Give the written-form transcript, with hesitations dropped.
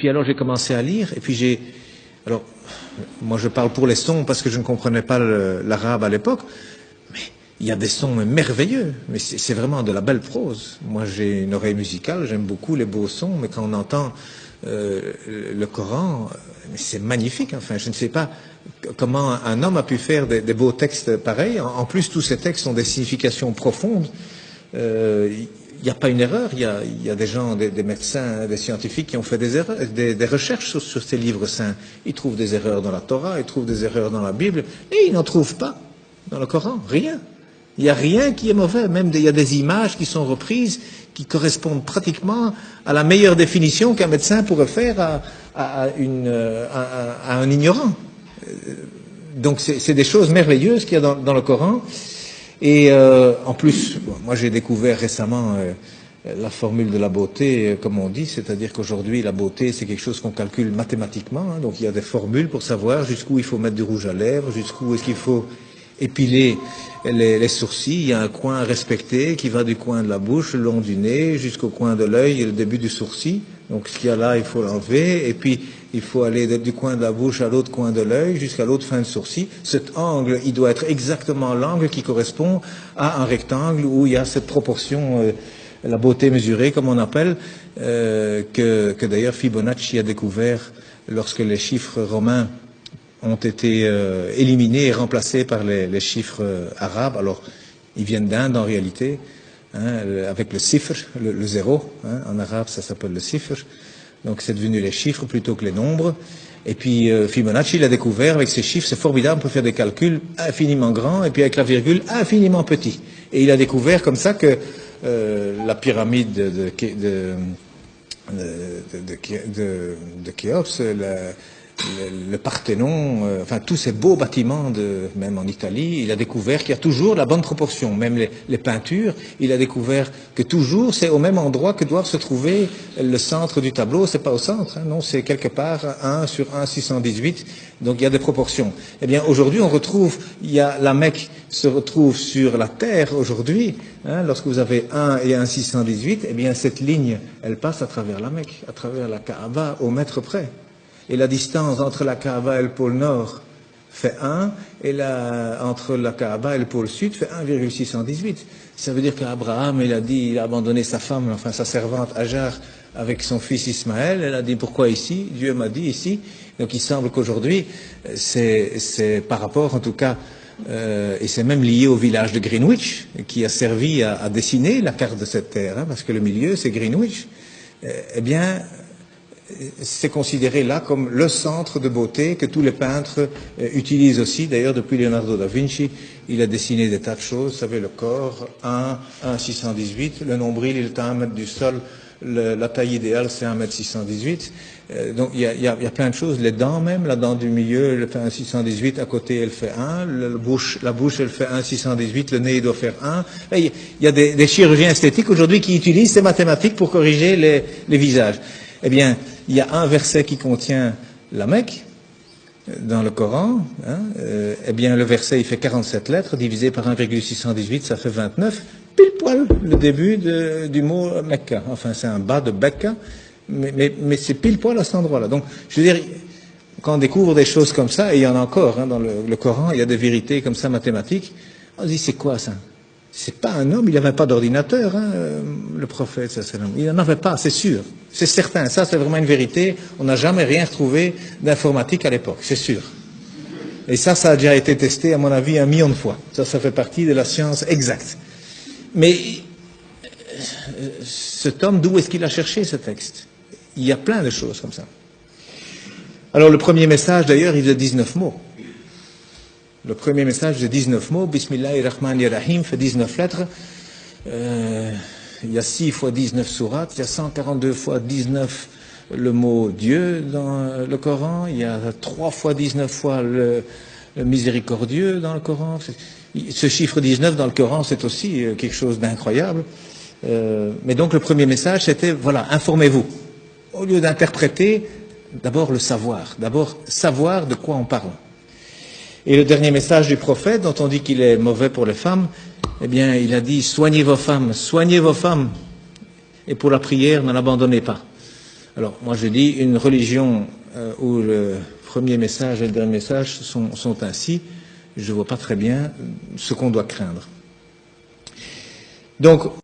Puis alors j'ai commencé à lire, et puis alors, moi je parle pour les sons parce que je ne comprenais pas l'arabe à l'époque, mais il y a des sons merveilleux, mais c'est vraiment de la belle prose. Moi j'ai une oreille musicale, j'aime beaucoup les beaux sons, mais quand on entend le Coran, c'est magnifique. Enfin, je ne sais pas comment un homme a pu faire des beaux textes pareils. En plus, tous ces textes ont des significations profondes. Il n'y a pas une erreur. Il y a des gens, des médecins, des scientifiques qui ont fait des erreurs, des recherches sur ces livres saints. Ils trouvent des erreurs dans la Torah, ils trouvent des erreurs dans la Bible, et ils n'en trouvent pas dans le Coran. Rien. Il n'y a rien qui est mauvais. Même il y a des images qui sont reprises qui correspondent pratiquement à la meilleure définition qu'un médecin pourrait faire à un ignorant. Donc c'est des choses merveilleuses qu'il y a dans le Coran. Et en plus, moi j'ai découvert récemment la formule de la beauté, comme on dit, c'est-à-dire qu'aujourd'hui la beauté c'est quelque chose qu'on calcule mathématiquement. Hein, donc il y a des formules pour savoir jusqu'où il faut mettre du rouge à lèvres, jusqu'où est-ce qu'il faut épiler les sourcils. Il y a un coin à respecter qui va du coin de la bouche, le long du nez, jusqu'au coin de l'œil et le début du sourcil. Donc ce qu'il y a là, il faut l'enlever. Et puis il faut aller du coin de la bouche à l'autre coin de l'œil, jusqu'à l'autre fin de sourcil. Cet angle, il doit être exactement l'angle qui correspond à un rectangle où il y a cette proportion, la beauté mesurée, comme on appelle, que d'ailleurs Fibonacci a découvert lorsque les chiffres romains ont été éliminés et remplacés par les chiffres arabes. Alors, ils viennent d'Inde en réalité, hein, avec le sifr, le zéro. Hein, en arabe, ça s'appelle le sifr. Donc, c'est devenu les chiffres plutôt que les nombres. Et puis, Fibonacci l'a découvert avec ces chiffres. C'est formidable, on peut faire des calculs infiniment grands et puis avec la virgule infiniment petit. Et il a découvert comme ça que la pyramide de Khéops, le Parthénon, enfin tous ces beaux bâtiments, même en Italie, il a découvert qu'il y a toujours la bonne proportion. Même les peintures, il a découvert que toujours c'est au même endroit que doit se trouver le centre du tableau. C'est pas au centre, hein, non, c'est quelque part 1 sur 1,618. Donc il y a des proportions. Eh bien aujourd'hui on retrouve, la Mecque se retrouve sur la terre aujourd'hui. Hein, lorsque vous avez 1 et 1,618, eh bien cette ligne, elle passe à travers la Mecque, à travers la Kaaba au mètre près. Et la distance entre la Kaaba et le pôle Nord fait 1, et entre la Kaaba et le pôle Sud fait 1,618. Ça veut dire qu'Abraham, il a abandonné sa femme, enfin sa servante Hajar, avec son fils Ismaël. Elle a dit, pourquoi ici? Dieu m'a dit ici. Donc il semble qu'aujourd'hui, c'est par rapport en tout cas, et c'est même lié au village de Greenwich, qui a servi à dessiner la carte de cette terre, hein, parce que le milieu c'est Greenwich. Eh bien, c'est considéré là comme le centre de beauté que tous les peintres utilisent aussi. D'ailleurs, depuis Leonardo da Vinci, il a dessiné des tas de choses. Vous savez, le corps, 1,618. Le nombril, il est à 1 mètre du sol. La taille idéale, c'est 1,618 m. Donc, il y a plein de choses. Les dents même, la dent du milieu, elle fait 1,618. À côté, elle fait 1. La bouche, elle fait 1,618. Le nez, il doit faire 1. Il y a des chirurgiens esthétiques aujourd'hui qui utilisent ces mathématiques pour corriger les visages. Eh bien, il y a un verset qui contient la Mecque dans le Coran. Hein, eh bien, le verset, il fait 47 lettres, divisé par 1,618, ça fait 29. Pile poil le début du mot Mecca. Enfin, c'est un bas de Becca, mais c'est pile poil à cet endroit-là. Donc, je veux dire, quand on découvre des choses comme ça, et il y en a encore hein, dans le Coran, il y a des vérités comme ça mathématiques, on se dit, c'est quoi ça? C'est pas un homme, il n'avait pas d'ordinateur, hein, le prophète, il n'en avait pas, c'est sûr, c'est certain, ça c'est vraiment une vérité, on n'a jamais rien retrouvé d'informatique à l'époque, c'est sûr. Et ça a déjà été testé, à mon avis, 1 million de fois. Ça fait partie de la science exacte. Mais cet homme, d'où est-ce qu'il a cherché ce texte? Il y a plein de choses comme ça. Alors le premier message, d'ailleurs, il faisait 19 mots. Le premier message de 19 mots, Bismillahirrahmanirrahim, fait 19 lettres. Il y a 6 fois 19 sourates, il y a 142 fois 19 le mot Dieu dans le Coran, il y a 3 fois 19 fois le miséricordieux dans le Coran. Ce chiffre 19 dans le Coran, c'est aussi quelque chose d'incroyable. Mais donc le premier message, c'était, voilà, informez-vous. Au lieu d'interpréter, d'abord le savoir. D'abord savoir de quoi on parle. Et le dernier message du prophète, dont on dit qu'il est mauvais pour les femmes, eh bien, il a dit, soignez vos femmes. Et pour la prière, ne l'abandonnez pas. Alors, moi je dis, une religion où le premier message et le dernier message sont ainsi, je ne vois pas très bien ce qu'on doit craindre. Donc,